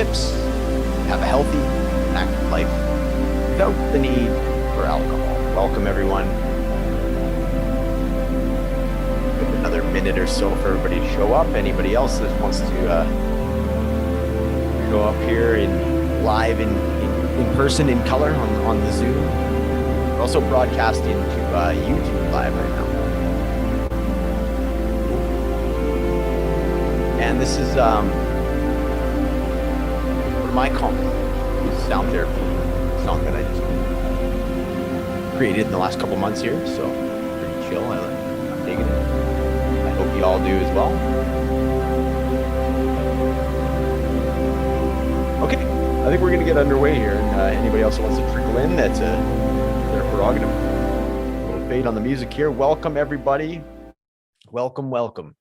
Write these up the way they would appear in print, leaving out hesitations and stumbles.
tips to have a healthy and active life without the need for alcohol. Welcome, everyone. Give another minute or so for everybody to show up. Anybody else that wants to show up here in live in person in color on the Zoom. We're also broadcasting to YouTube live right now. And this is one of my compliments, sound therapy song that I just created in the last couple months here. So pretty chill. I'm digging it. I hope you all do as well. Okay, I think we're going to get underway here. Anybody else who wants to trickle in, that's their prerogative. A little fade on the music here. Welcome, everybody. Welcome.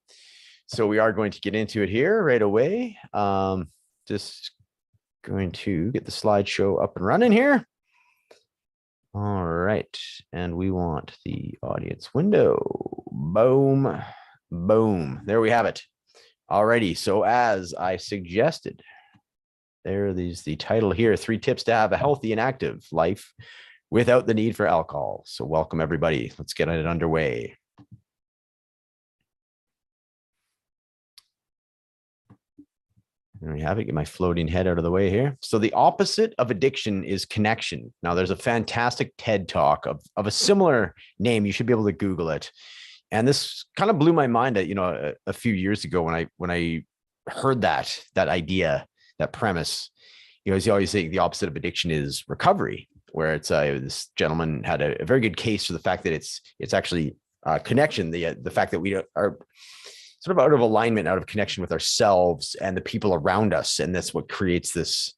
So we are going to get into it here right away. Just going to get the slideshow up and running here. All right. And we want the audience window. Boom. There we have it. Alrighty. So as I suggested, there's the title here, 3 tips to have a healthy and active life without the need for alcohol. So welcome, everybody. Let's get it underway. There we have it. Get my floating head out of the way here. So the opposite of addiction is connection. Now, there's a fantastic TED talk of a similar name. You should be able to Google it. And this kind of blew my mind at, a few years ago when I heard that idea, that premise. As you always say, the opposite of addiction is recovery, where it's this gentleman had a very good case for the fact that it's actually connection. The fact that we are sort of out of alignment, out of connection with ourselves and the people around us. And that's what creates this,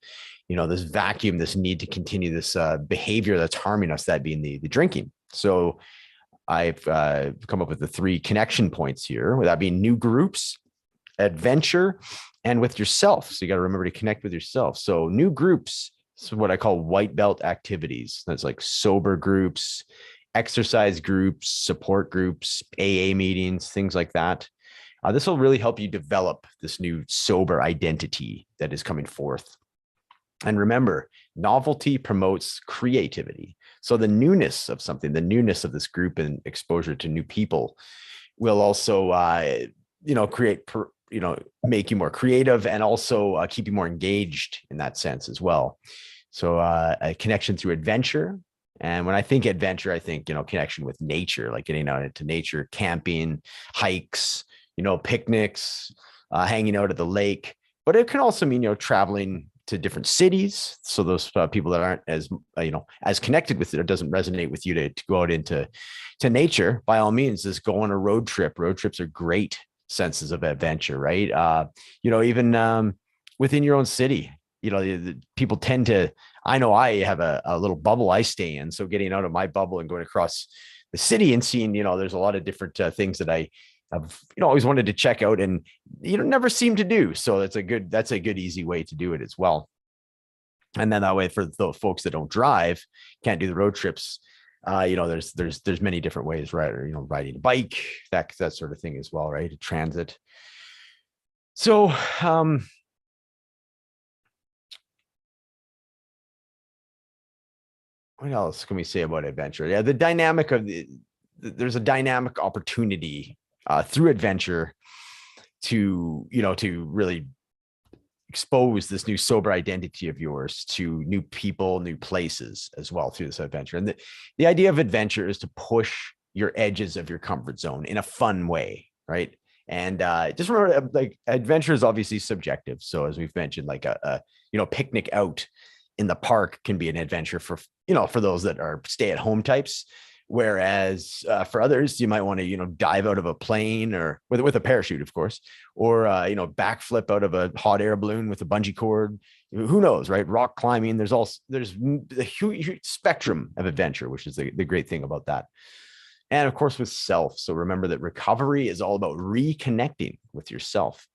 this vacuum, this need to continue this behavior that's harming us, that being the drinking. So I've come up with the 3 connection points here, with that being new groups, adventure, and with yourself. So you got to remember to connect with yourself. So new groups, this is what I call white belt activities. That's like sober groups, exercise groups, support groups, AA meetings, things like that. This will really help you develop this new sober identity that is coming forth. And remember, novelty promotes creativity. So the newness of something, the newness of this group and exposure to new people will also, make you more creative and also keep you more engaged in that sense as well. So a connection through adventure. And when I think adventure, I think, connection with nature, like getting out into nature, camping, hikes, picnics, hanging out at the lake. But it can also mean, traveling to different cities. So those people that aren't as connected with it, or doesn't resonate with you to go out into nature, by all means, just go on a road trip. Road trips are great senses of adventure, right? Even within your own city, the people tend to, I know I have a little bubble I stay in. So getting out of my bubble and going across the city and seeing, there's a lot of different things that I've always wanted to check out and never seem to do. So that's a good easy way to do it as well. And then that way, for the folks that don't drive, can't do the road trips, there's many different ways, right? Or riding a bike, that sort of thing as well, right? Transit. So what else can we say about adventure? Yeah, the dynamic of there's a dynamic opportunity through adventure to really expose this new sober identity of yours to new people, new places as well through this adventure. And the idea of adventure is to push your edges of your comfort zone in a fun way, right? And just remember, like, adventure is obviously subjective. So as we've mentioned, like a picnic out in the park can be an adventure for those that are stay-at-home types. Whereas for others, you might want to, dive out of a plane, or with a parachute, of course, or, backflip out of a hot air balloon with a bungee cord. Who knows, right? Rock climbing. There's a huge spectrum of adventure, which is the great thing about that. And of course, with self. So remember that recovery is all about reconnecting with yourself.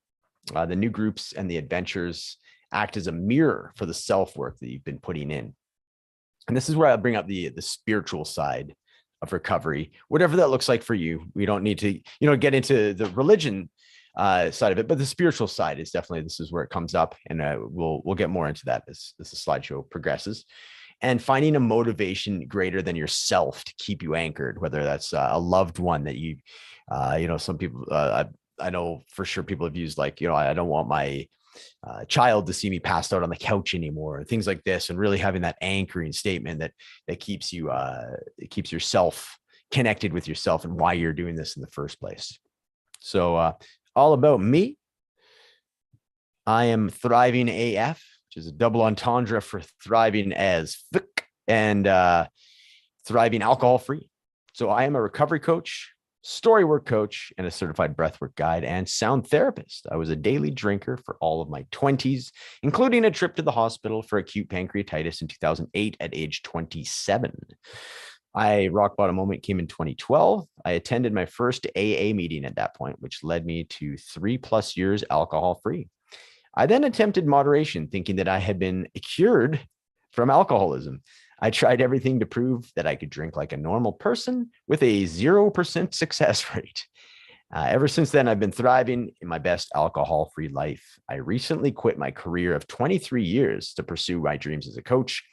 The new groups and the adventures act as a mirror for the self-work that you've been putting in. And this is where I bring up the spiritual side of recovery, whatever that looks like for you. We don't need to, get into the religion side of it, but the spiritual side is definitely, this is where it comes up, and we'll get more into that as the slideshow progresses. And finding a motivation greater than yourself to keep you anchored, whether that's a loved one that some people, I know for sure people have used, like, I don't want my child to see me passed out on the couch anymore, things like this, and really having that anchoring statement that keeps you, it keeps yourself connected with yourself and why you're doing this in the first place. So all about me. I am Thriving AF, which is a double entendre for thriving as fuck and thriving alcohol free. So I am a recovery coach, story work coach, and a certified breathwork guide and sound therapist. I was a daily drinker for all of my 20s, including a trip to the hospital for acute pancreatitis in 2008 at age 27. My rock bottom moment came in 2012. I attended my first AA meeting at that point, which led me to 3+ years alcohol free. I then attempted moderation, thinking that I had been cured from alcoholism. I tried everything to prove that I could drink like a normal person with a 0% success rate. Ever since then, I've been thriving in my best alcohol-free life. I recently quit my career of 23 years to pursue my dreams as a coach,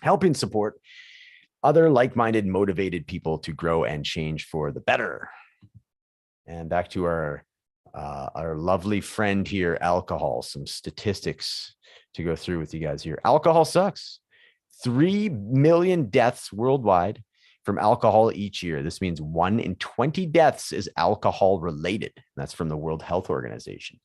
helping support other like-minded, motivated people to grow and change for the better. And back to our lovely friend here, alcohol. Some statistics to go through with you guys here. Alcohol sucks. 3 million deaths worldwide from alcohol each year. This means 1 in 20 deaths is alcohol related. That's from the World Health Organization.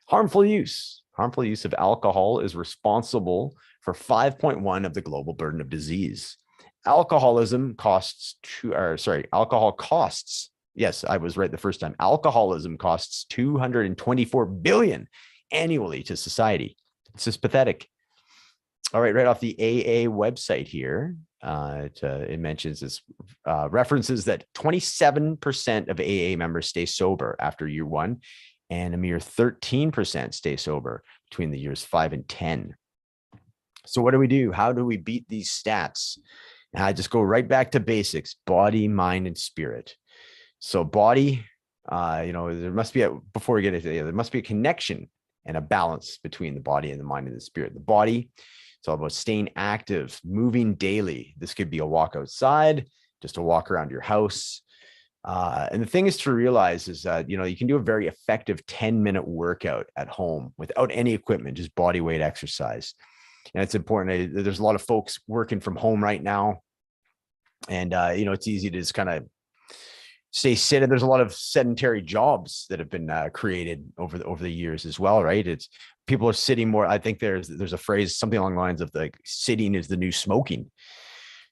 Harmful use of alcohol is responsible for 5.1 of the global burden of disease. Alcohol costs. Yes, I was right the first time. Alcoholism costs $224 billion annually to society. It's just pathetic. All right, right off the AA website here, it mentions this, references that 27% of AA members stay sober after year 1, and a mere 13% stay sober between the years 5 and 10. So what do we do? How do we beat these stats? I just go right back to basics: body, mind, and spirit. So body, there must be before we get into there must be a connection and a balance between the body and the mind and the spirit. The body, it's all about staying active, moving daily. This could be a walk outside, just a walk around your house. And the thing is to realize is that, you can do a very effective 10-minute workout at home without any equipment, just body weight exercise. And it's important. There's a lot of folks working from home right now. And, it's easy to just kind of stay seated. There's a lot of sedentary jobs that have been created over the years as well, right? It's people are sitting more. I think there's a phrase, something along the lines of like sitting is the new smoking.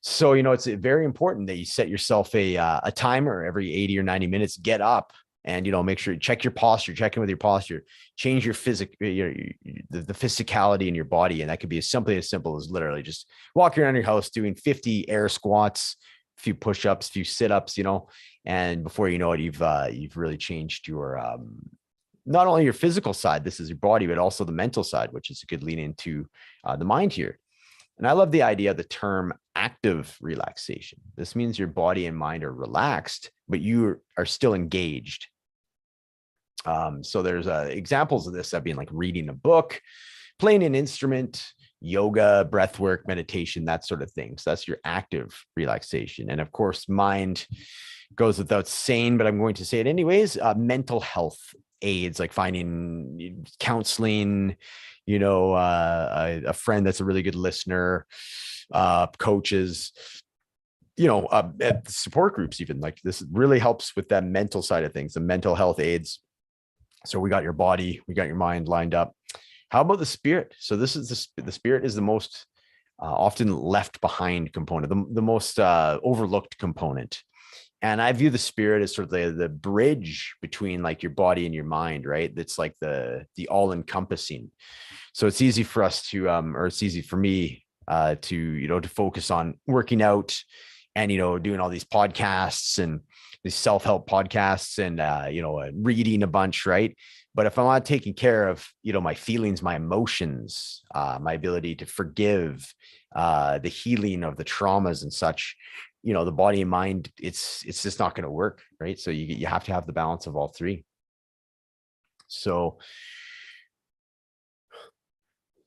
So, it's very important that you set yourself a timer every 80 or 90 minutes, get up and, make sure you check your posture, check in with your posture, change your the physicality in your body. And that could be something as simple as literally just walking around your house, doing 50 air squats, a few push-ups, a few sit-ups, and before you know it, you've really changed your, not only your physical side, this is your body, but also the mental side, which is a good lean into the mind here. And I love the idea of the term active relaxation. This means your body and mind are relaxed, but you are still engaged. So there's examples of this that being like reading a book, playing an instrument, yoga, breath work, meditation, that sort of thing. So that's your active relaxation. And of course, mind goes without saying, but I'm going to say it anyways. Mental health aids, like finding counseling, a friend that's a really good listener, coaches, support groups, even like this really helps with that mental side of things, the mental health aids. So we got your body, we got your mind lined up. How about the spirit? So this is the spirit is the most often left behind component, the most overlooked component. And I view the spirit as sort of the bridge between like your body and your mind, right? That's like the all encompassing. So it's easy for us to, or it's easy for me to focus on working out and, doing all these podcasts and these self-help podcasts and, reading a bunch, right? But if I'm not taking care of, my feelings, my emotions, my ability to forgive, the healing of the traumas and such, the body and mind, it's just not going to work, right? So you have to have the balance of all three. So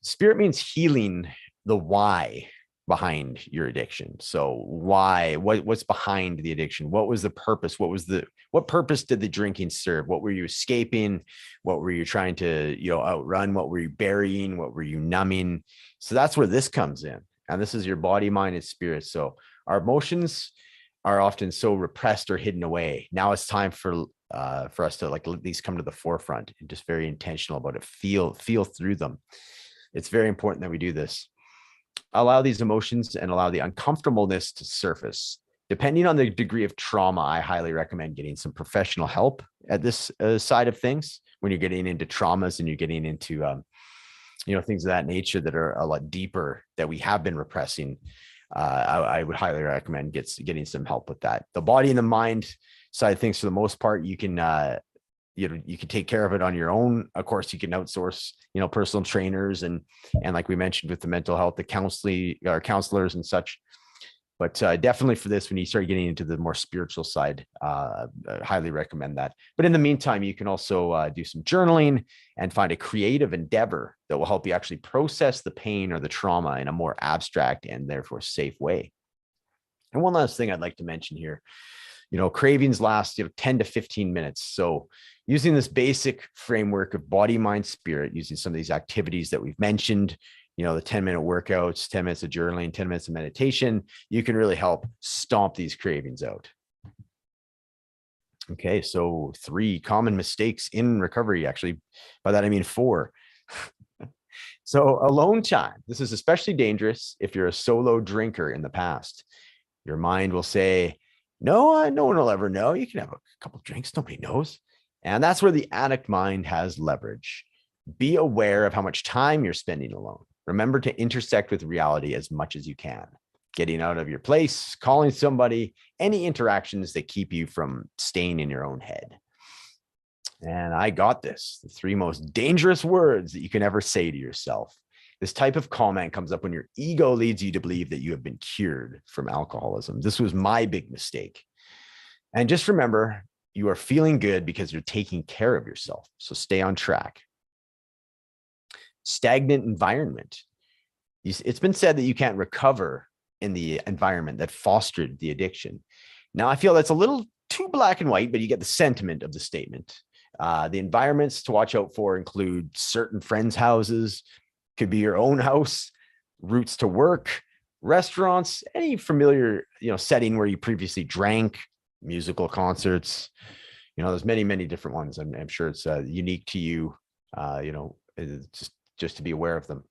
spirit means healing the why behind your addiction. So why, what's behind the addiction? What was the purpose? What purpose did the drinking serve? What were you escaping? What were you trying to, outrun? What were you burying? What were you numbing? So that's where this comes in. And this is your body, mind, and spirit. So our emotions are often so repressed or hidden away. Now it's time for us to like at least come to the forefront and just very intentional about it. Feel through them. It's very important that we do this. Allow these emotions and allow the uncomfortableness to surface. Depending on the degree of trauma, I highly recommend getting some professional help at this side of things. When you're getting into traumas and you're getting into, things of that nature that are a lot deeper that we have been repressing, I would highly recommend getting some help with that. The body and the mind side of things, for the most part, you can take care of it on your own. Of course, you can outsource, personal trainers and like we mentioned with the mental health, the counselors and such. But definitely for this, when you start getting into the more spiritual side, I highly recommend that. But in the meantime, you can also do some journaling and find a creative endeavor that will help you actually process the pain or the trauma in a more abstract and therefore safe way. And one last thing I'd like to mention here, cravings last 10 to 15 minutes. So using this basic framework of body, mind, spirit, using some of these activities that we've mentioned, the 10-minute workouts, 10 minutes of journaling, 10 minutes of meditation, you can really help stomp these cravings out. Okay, so 3 common mistakes in recovery. Actually, by that I mean 4. So alone time. This is especially dangerous if you're a solo drinker in the past. Your mind will say, no, no one will ever know. You can have a couple of drinks. Nobody knows. And that's where the addict mind has leverage. Be aware of how much time you're spending alone. Remember to intersect with reality as much as you can. Getting out of your place, calling somebody, any interactions that keep you from staying in your own head. And I got this. The 3 most dangerous words that you can ever say to yourself. This type of comment comes up when your ego leads you to believe that you have been cured from alcoholism. This was my big mistake. And just remember, you are feeling good because you're taking care of yourself. So stay on track. Stagnant environment. It's been said that you can't recover in the environment that fostered the addiction. Now, I feel that's a little too black and white, but you get the sentiment of the statement. The environments to watch out for include certain friends' houses, could be your own house, routes to work, restaurants, any familiar, setting where you previously drank, musical concerts. There's many, many different ones. I'm sure it's unique to you, just to be aware of them.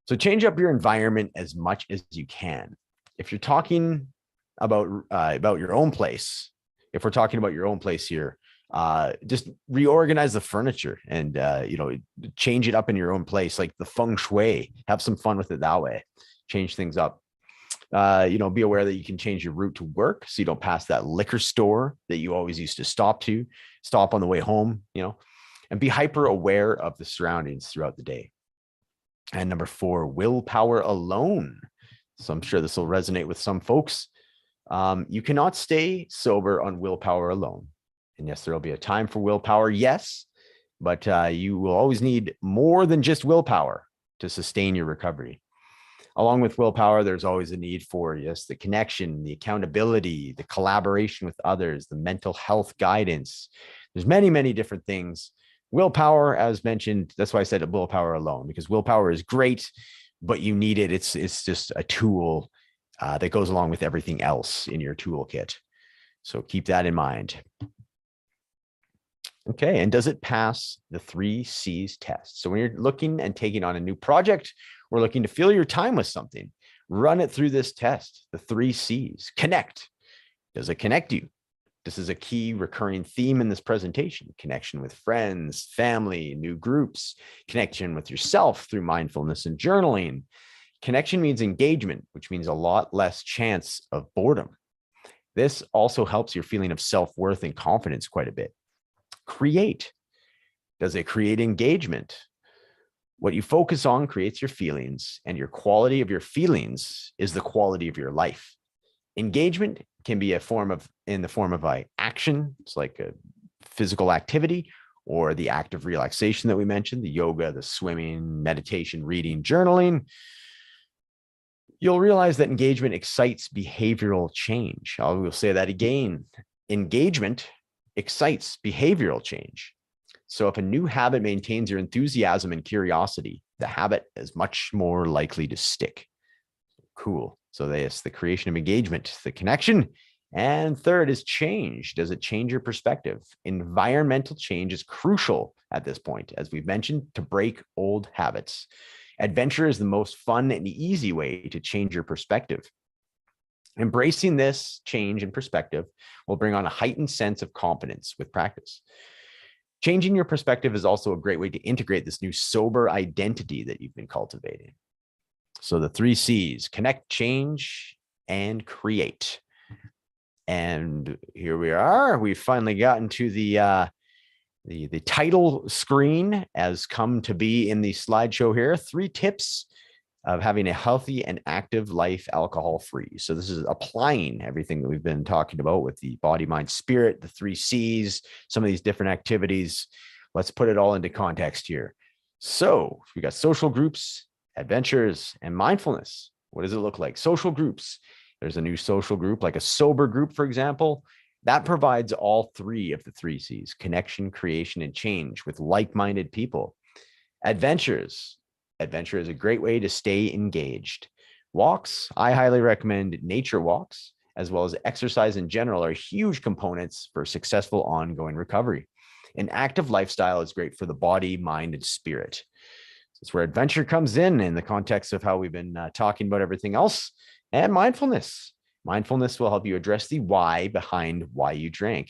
So change up your environment as much as you can. If you're talking about your own place, if we're talking about your own place here, just reorganize the furniture and, change it up in your own place, like the feng shui, have some fun with it that way, change things up. Be aware that you can change your route to work. So you don't pass that liquor store that you always used to stop on the way home, and be hyper aware of the surroundings throughout the day. And number 4, willpower alone. So I'm sure this will resonate with some folks. You cannot stay sober on willpower alone. And yes, there will be a time for willpower. Yes, but you will always need more than just willpower to sustain your recovery. Along with willpower, there's always a need for, the connection, the accountability, the collaboration with others, the mental health guidance. There's many, many different things. Willpower, as mentioned, that's why I said willpower alone, because willpower is great, but you need it. It's just a tool that goes along with everything else in your toolkit. So keep that in mind. Okay, and does it pass the 3 C's test? So when you're looking and taking on a new project, or looking to fill your time with something, run it through this test, the 3 C's. Connect. Does it connect you? This is a key recurring theme in this presentation. Connection with friends, family, new groups, connection with yourself through mindfulness and journaling. Connection means engagement, which means a lot less chance of boredom. This also helps your feeling of self-worth and confidence quite a bit. Create. Does it create engagement? What you focus on creates your feelings, and your quality of your feelings is the quality of your life. Engagement can be in the form of action. It's like a physical activity, or the active relaxation that we mentioned, the yoga, the swimming, meditation, reading, journaling, you'll realize that engagement excites behavioral change. I will say that again. Engagement excites behavioral change. So if a new habit maintains your enthusiasm and curiosity, the habit is much more likely to stick. Cool. So that's the creation of engagement, the connection. And third is change. Does it change your perspective? Environmental change is crucial at this point, as we've mentioned, to break old habits. Adventure is the most fun and easy way to change your perspective. Embracing this change in perspective will bring on a heightened sense of confidence with practice. Changing your perspective is also a great way to integrate this new sober identity that you've been cultivating. So the 3 C's: connect, change, and create. And here we are. We've finally gotten to the title screen as come to be in the slideshow here. 3 tips of having a healthy and active life alcohol-free. So this is applying everything that we've been talking about with the body, mind, spirit, the 3 C's, some of these different activities. Let's put it all into context here. So we got social groups, adventures, and mindfulness. What does it look like? Social groups. There's a new social group, like a sober group, for example, that provides all 3 of the 3 C's: connection, creation, and change with like-minded people. Adventures. Adventure is a great way to stay engaged. Walks. I highly recommend nature walks, as well as exercise in general, are huge components for successful ongoing recovery. An active lifestyle is great for the body, mind, and spirit. That's where adventure comes in the context of how we've been talking about everything else. And mindfulness. Mindfulness will help you address the why behind why you drank.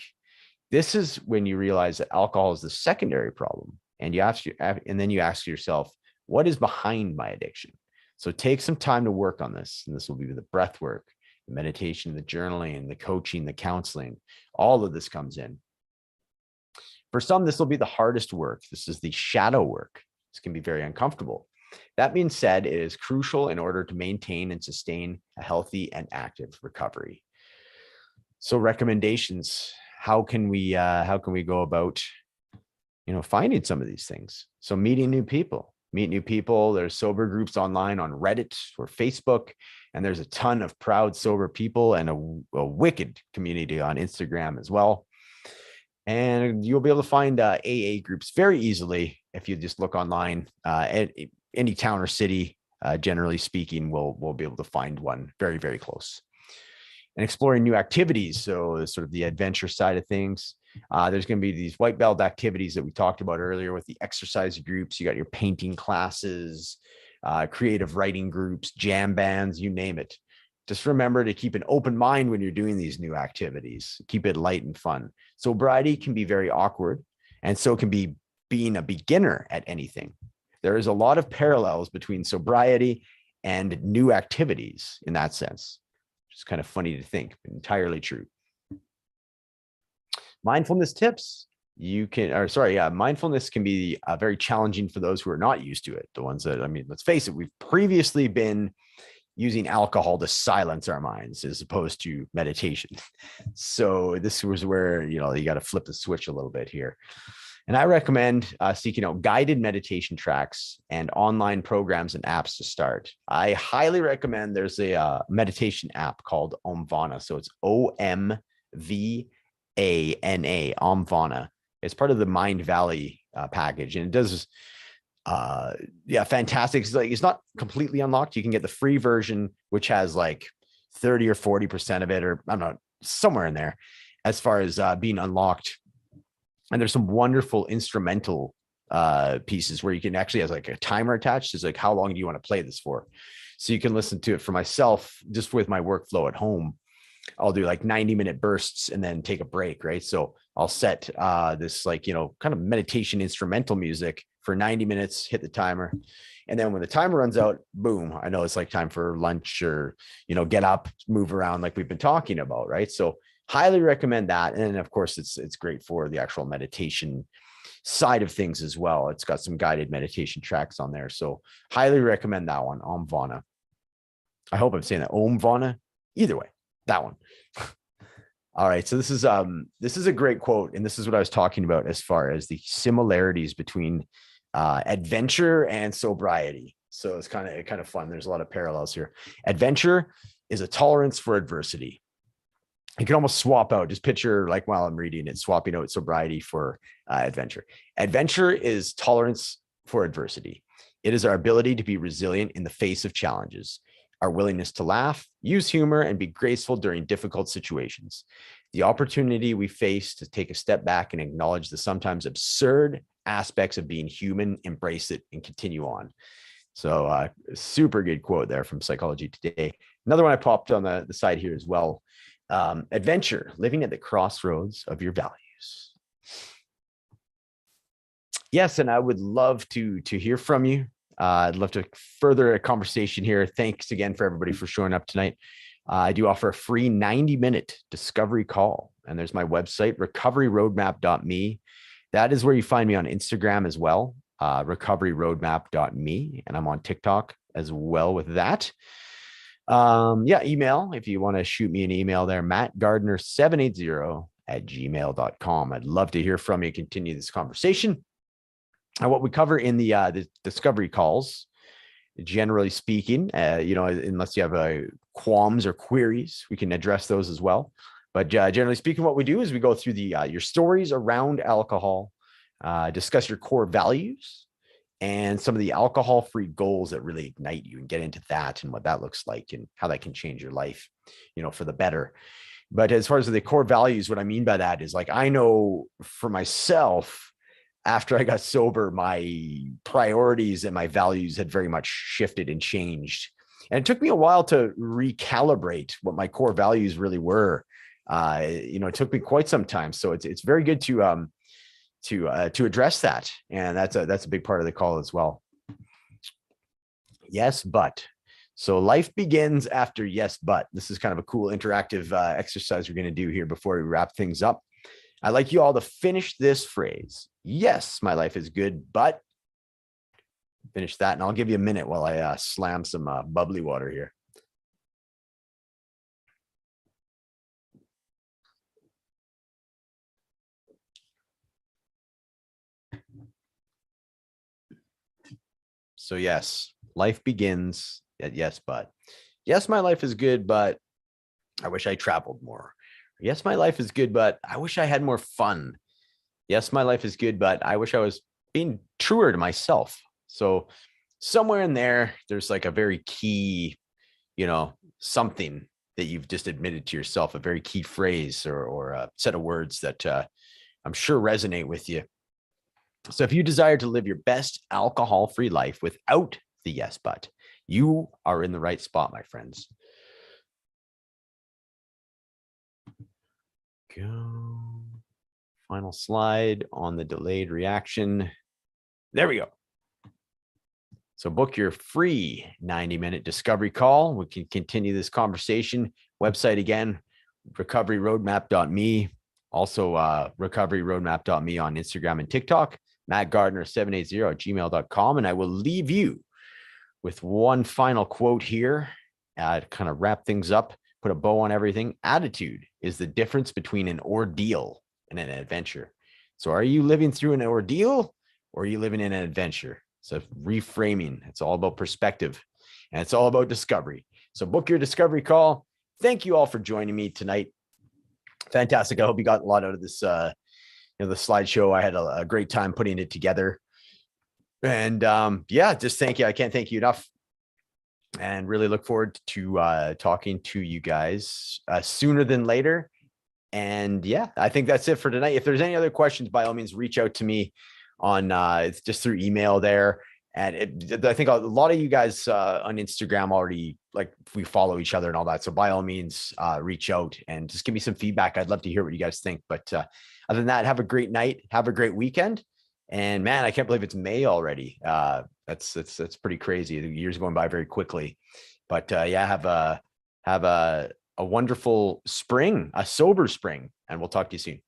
This is when you realize that alcohol is the secondary problem. And then you ask yourself, what is behind my addiction? So take some time to work on this. And this will be the breath work, the meditation, the journaling, the coaching, the counseling. All of this comes in. For some, this will be the hardest work. This is the shadow work. This can be very uncomfortable. That being said, it is crucial in order to maintain and sustain a healthy and active recovery. So recommendations, how can we go about, finding some of these things? So meet new people. There's sober groups online on Reddit or Facebook, and there's a ton of proud sober people and a wicked community on Instagram as well. And you'll be able to find AA groups very easily if you just look online. Any town or city, generally speaking, we'll be able to find one very, very close. And exploring new activities, so sort of the adventure side of things. There's going to be these white belt activities that we talked about earlier with the exercise groups. You got your painting classes, creative writing groups, jam bands, you name it. Just remember to keep an open mind when you're doing these new activities. Keep it light and fun. Sobriety can be very awkward, and so can be being a beginner at anything. There is a lot of parallels between sobriety and new activities in that sense. It's kind of funny to think, but entirely true. Mindfulness tips. Mindfulness can be very challenging for those who are not used to it. The ones that, let's face it, we've previously been using alcohol to silence our minds as opposed to meditation. So this was where, you got to flip the switch a little bit here. And I recommend seeking out guided meditation tracks and online programs and apps to start. I highly recommend there's a meditation app called Omvana. So it's Omvana, Omvana. It's part of the Mind Valley package, and it does fantastic. It's not completely unlocked. You can get the free version, which has like 30 or 40% of it, or I don't know, somewhere in there as far as being unlocked. And there's some wonderful instrumental pieces where you can actually has like a timer attached. It's like, how long do you want to play this for? So you can listen to it. For myself, just with my workflow at home, I'll do like 90-minute bursts and then take a break, right? So I'll set this kind of meditation instrumental music for 90 minutes, hit the timer. And then when the timer runs out, boom, I know it's like time for lunch or, get up, move around like we've been talking about, right? So highly recommend that. And of course, it's great for the actual meditation side of things as well. It's got some guided meditation tracks on there. So highly recommend that one, Omvana. I hope I'm saying that, Omvana. Either way, that one. All right. So this is a great quote, and this is what I was talking about as far as the similarities between adventure and sobriety. So it's kind of fun. There's a lot of parallels here. Adventure is a tolerance for adversity. You can almost swap out, just picture like while I'm reading it, swapping out sobriety for adventure. Adventure is tolerance for adversity. It is our ability to be resilient in the face of challenges, our willingness to laugh, use humor, and be graceful during difficult situations. The opportunity we face to take a step back and acknowledge the sometimes absurd aspects of being human, embrace it, and continue on. So super good quote there from Psychology Today. Another one I popped on the side here as well. Adventure, living at the crossroads of your values. Yes, and I would love to hear from you. I'd love to further a conversation here. Thanks again for everybody for showing up tonight. I do offer a free 90-minute discovery call, and there's my website, recoveryroadmap.me. That is where you find me on Instagram as well, recoveryroadmap.me, and I'm on TikTok as well with that. Email if you want to shoot me an email there, mattgardner780@gmail.com. I'd love to hear from you, continue this conversation. And what we cover in the discovery calls, generally speaking, unless you have qualms or queries, we can address those as well. But generally speaking, what we do is we go through your stories around alcohol, discuss your core values, and some of the alcohol-free goals that really ignite you, and get into that and what that looks like and how that can change your life, for the better. But as far as the core values, what I mean by that is, like, I know for myself, after I got sober, my priorities and my values had very much shifted and changed. And it took me a while to recalibrate what my core values really were. It took me quite some time. So it's very good to address that. And that's a big part of the call as well. Yes, but. So life begins after yes, but. This is kind of a cool interactive exercise we're going to do here before we wrap things up. I'd like you all to finish this phrase. Yes, my life is good, but. Finish that, and I'll give you a minute while I slam some bubbly water here. So yes, life begins at yes, but. Yes, my life is good, but I wish I traveled more. Yes, my life is good, but I wish I had more fun. Yes, my life is good, but I wish I was being truer to myself. So somewhere in there, there's like a very key, something that you've just admitted to yourself, a very key phrase or a set of words that I'm sure resonate with you. So if you desire to live your best alcohol-free life without the yes, but, you are in the right spot, my friends. Go. Final slide on the delayed reaction. There we go. So book your free 90-minute discovery call. We can continue this conversation. Website again, recoveryroadmap.me. Also recoveryroadmap.me on Instagram and TikTok. mattgardner780@gmail.com. And I will leave you with one final quote here to kind of wrap things up, put a bow on everything. Attitude is the difference between an ordeal and an adventure. So are you living through an ordeal, or are you living in an adventure? So reframing, it's all about perspective, and it's all about discovery. So book your discovery call. Thank you all for joining me tonight. Fantastic. I hope you got a lot out of this, the slideshow. I had a great time putting it together. And just thank you. I can't thank you enough. And really look forward to talking to you guys sooner than later. And I think that's it for tonight. If there's any other questions, by all means, reach out to me on it's just through email there. And I think a lot of you guys on Instagram already, like, we follow each other and all that. So by all means, reach out and just give me some feedback. I'd love to hear what you guys think. But other than that, have a great night. Have a great weekend. And man, I can't believe it's May already. That's pretty crazy. The year's going by very quickly. But have a wonderful spring, a sober spring, and we'll talk to you soon.